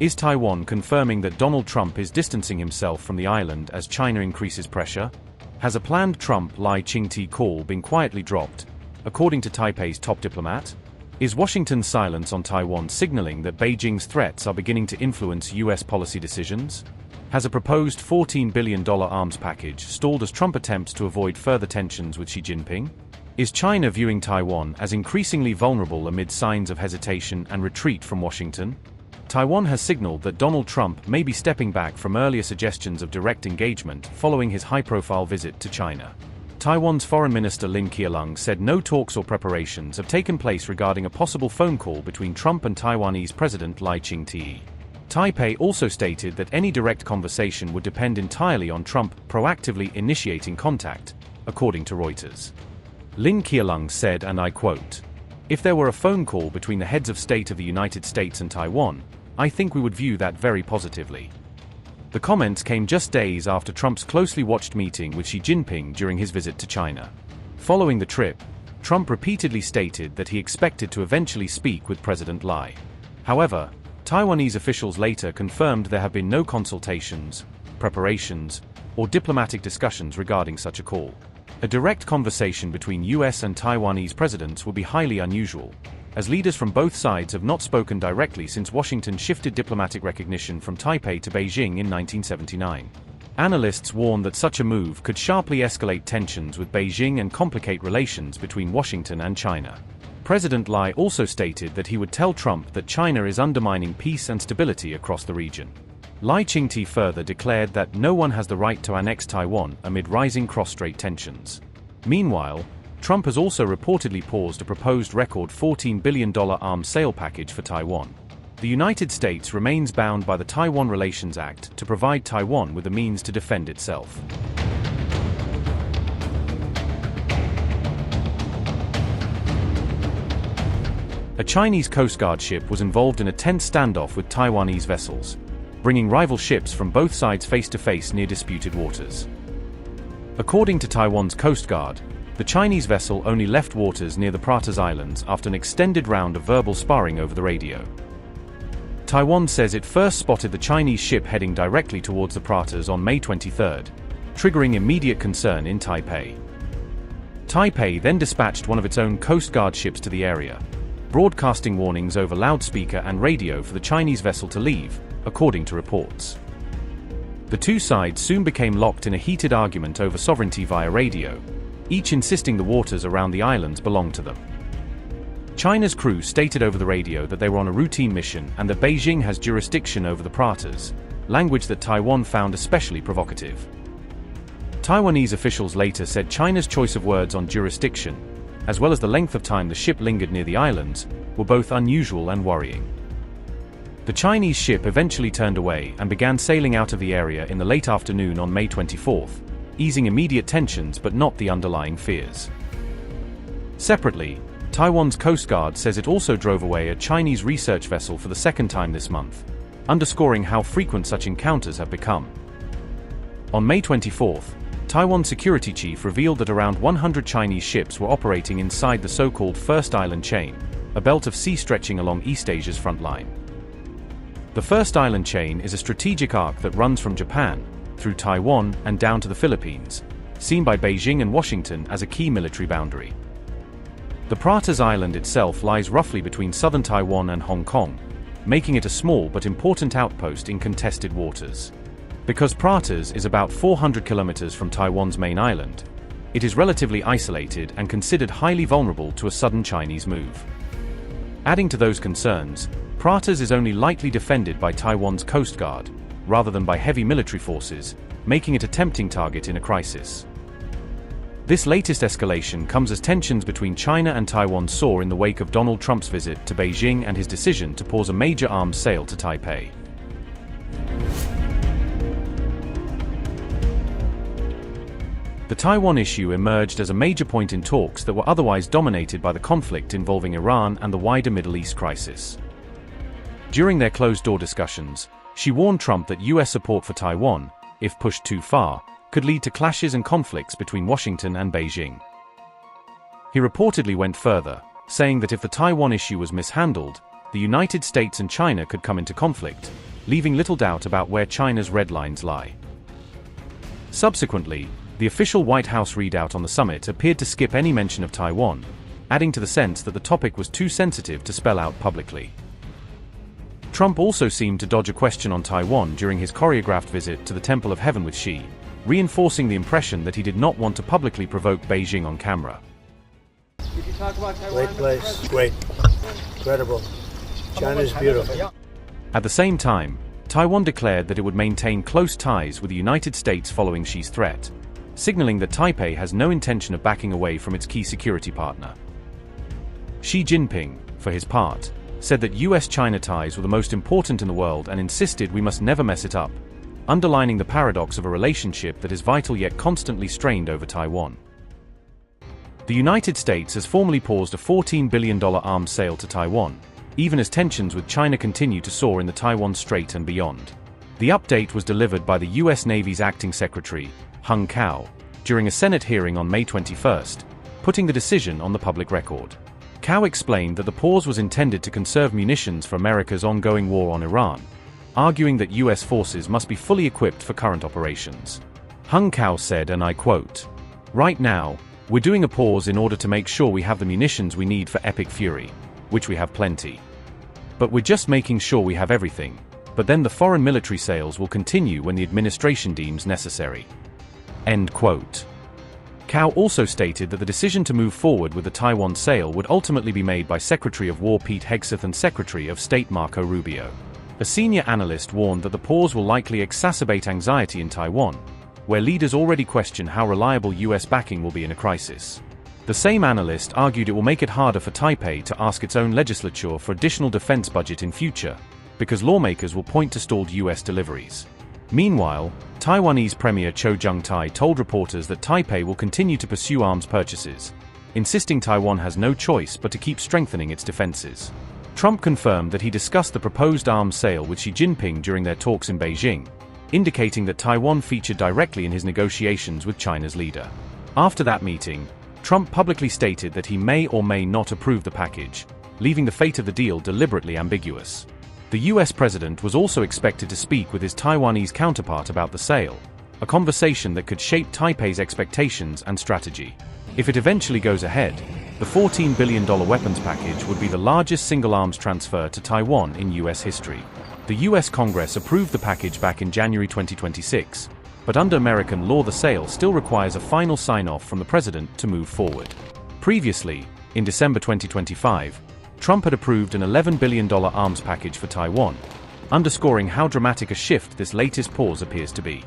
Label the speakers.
Speaker 1: Is Taiwan confirming that Donald Trump is distancing himself from the island as China increases pressure? Has a planned Trump-Ching call been quietly dropped, according to Taipei's top diplomat? Is Washington's silence on Taiwan signaling that Beijing's threats are beginning to influence U.S. policy decisions? Has a proposed $14 billion arms package stalled as Trump attempts to avoid further tensions with Xi Jinping? Is China viewing Taiwan as increasingly vulnerable amid signs of hesitation and retreat from Washington? Taiwan has signaled that Donald Trump may be stepping back from earlier suggestions of direct engagement following his high-profile visit to China. Taiwan's Foreign Minister Lin Keqiang said no talks or preparations have taken place regarding a possible phone call between Trump and Taiwanese President Ching. Taipei also stated that any direct conversation would depend entirely on Trump proactively initiating contact, according to Reuters. Lin Keqiang said, and I quote, "If there were a phone call between the heads of state of the United States and Taiwan, I think we would view that very positively." The comments came just days after Trump's closely watched meeting with Xi Jinping during his visit to China. Following the trip, Trump repeatedly stated that he expected to eventually speak with President Lai. However, Taiwanese officials later confirmed there have been no consultations, preparations, or diplomatic discussions regarding such a call. A direct conversation between US and Taiwanese presidents will be highly unusual, as leaders from both sides have not spoken directly since Washington shifted diplomatic recognition from Taipei to Beijing in 1979. Analysts warn that such a move could sharply escalate tensions with Beijing and complicate relations between Washington and China. President Lai also stated that he would tell Trump that China is undermining peace and stability across the region. Ching further declared that no one has the right to annex Taiwan amid rising cross-strait tensions. Meanwhile, Trump has also reportedly paused a proposed record $14 billion arms sale package for Taiwan. The United States remains bound by the Taiwan Relations Act to provide Taiwan with the means to defend itself. A Chinese Coast Guard ship was involved in a tense standoff with Taiwanese vessels, bringing rival ships from both sides face-to-face near disputed waters. According to Taiwan's Coast Guard, the Chinese vessel only left waters near the Pratas Islands after an extended round of verbal sparring over the radio. Taiwan says it first spotted the Chinese ship heading directly towards the Pratas on May 23, triggering immediate concern in Taipei. Taipei then dispatched one of its own Coast Guard ships to the area, broadcasting warnings over loudspeaker and radio for the Chinese vessel to leave, according to reports. The two sides soon became locked in a heated argument over sovereignty via radio, each insisting the waters around the islands belonged to them. China's crew stated over the radio that they were on a routine mission and that Beijing has jurisdiction over the Pratas, language that Taiwan found especially provocative. Taiwanese officials later said China's choice of words on jurisdiction, as well as the length of time the ship lingered near the islands, were both unusual and worrying. The Chinese ship eventually turned away and began sailing out of the area in the late afternoon on May 24, easing immediate tensions but not the underlying fears. Separately, Taiwan's Coast Guard says it also drove away a Chinese research vessel for the second time this month, underscoring how frequent such encounters have become. On May 24, Taiwan's security chief revealed that around 100 Chinese ships were operating inside the so-called First Island Chain, a belt of sea stretching along East Asia's front line. The First Island Chain is a strategic arc that runs from Japan, through Taiwan and down to the Philippines, seen by Beijing and Washington as a key military boundary. The Pratas Island itself lies roughly between southern Taiwan and Hong Kong, making it a small but important outpost in contested waters. Because Pratas is about 400 kilometers from Taiwan's main island, it is relatively isolated and considered highly vulnerable to a sudden Chinese move. Adding to those concerns, Pratas is only lightly defended by Taiwan's Coast Guard, rather than by heavy military forces, making it a tempting target in a crisis. This latest escalation comes as tensions between China and Taiwan soar in the wake of Donald Trump's visit to Beijing and his decision to pause a major arms sale to Taipei. The Taiwan issue emerged as a major point in talks that were otherwise dominated by the conflict involving Iran and the wider Middle East crisis. During their closed-door discussions, Xi warned Trump that US support for Taiwan, if pushed too far, could lead to clashes and conflicts between Washington and Beijing. He reportedly went further, saying that if the Taiwan issue was mishandled, the United States and China could come into conflict, leaving little doubt about where China's red lines lie. Subsequently, the official White House readout on the summit appeared to skip any mention of Taiwan, adding to the sense that the topic was too sensitive to spell out publicly. Trump also seemed to dodge a question on Taiwan during his choreographed visit to the Temple of Heaven with Xi, reinforcing the impression that he did not want to publicly provoke Beijing on camera.
Speaker 2: Did you talk about Taiwan?
Speaker 3: Great place, great, incredible. China's beautiful.
Speaker 1: At the same time, Taiwan declared that it would maintain close ties with the United States following Xi's threat, signaling that Taipei has no intention of backing away from its key security partner. Xi Jinping, for his part, said that US-China ties were the most important in the world and insisted we must never mess it up, underlining the paradox of a relationship that is vital yet constantly strained over Taiwan. The United States has formally paused a $14 billion arms sale to Taiwan, even as tensions with China continue to soar in the Taiwan Strait and beyond. The update was delivered by the U.S. Navy's acting secretary, Hung Cao, during a Senate hearing on May 21, putting the decision on the public record. Cao explained that the pause was intended to conserve munitions for America's ongoing war on Iran, arguing that U.S. forces must be fully equipped for current operations. Hung Cao said, and I quote, "Right now, we're doing a pause in order to make sure we have the munitions we need for epic fury, which we have plenty. But we're just making sure we have everything, but then the foreign military sales will continue when the administration deems necessary." End quote. Cao also stated that the decision to move forward with the Taiwan sale would ultimately be made by Secretary of War Pete Hegseth and Secretary of State Marco Rubio. A senior analyst warned that the pause will likely exacerbate anxiety in Taiwan, where leaders already question how reliable US backing will be in a crisis. The same analyst argued it will make it harder for Taipei to ask its own legislature for additional defense budget in future, because lawmakers will point to stalled US deliveries. Meanwhile, Taiwanese Premier Cho Jung-tai told reporters that Taipei will continue to pursue arms purchases, insisting Taiwan has no choice but to keep strengthening its defenses. Trump confirmed that he discussed the proposed arms sale with Xi Jinping during their talks in Beijing, indicating that Taiwan featured directly in his negotiations with China's leader. After that meeting, Trump publicly stated that he may or may not approve the package, leaving the fate of the deal deliberately ambiguous. The US president was also expected to speak with his Taiwanese counterpart about the sale, a conversation that could shape Taipei's expectations and strategy. If it eventually goes ahead, the $14 billion weapons package would be the largest single arms transfer to Taiwan in US history. The US Congress approved the package back in January 2026, but under American law the sale still requires a final sign-off from the president to move forward. Previously, in December 2025, Trump had approved an $11 billion arms package for Taiwan, underscoring how dramatic a shift this latest pause appears to be.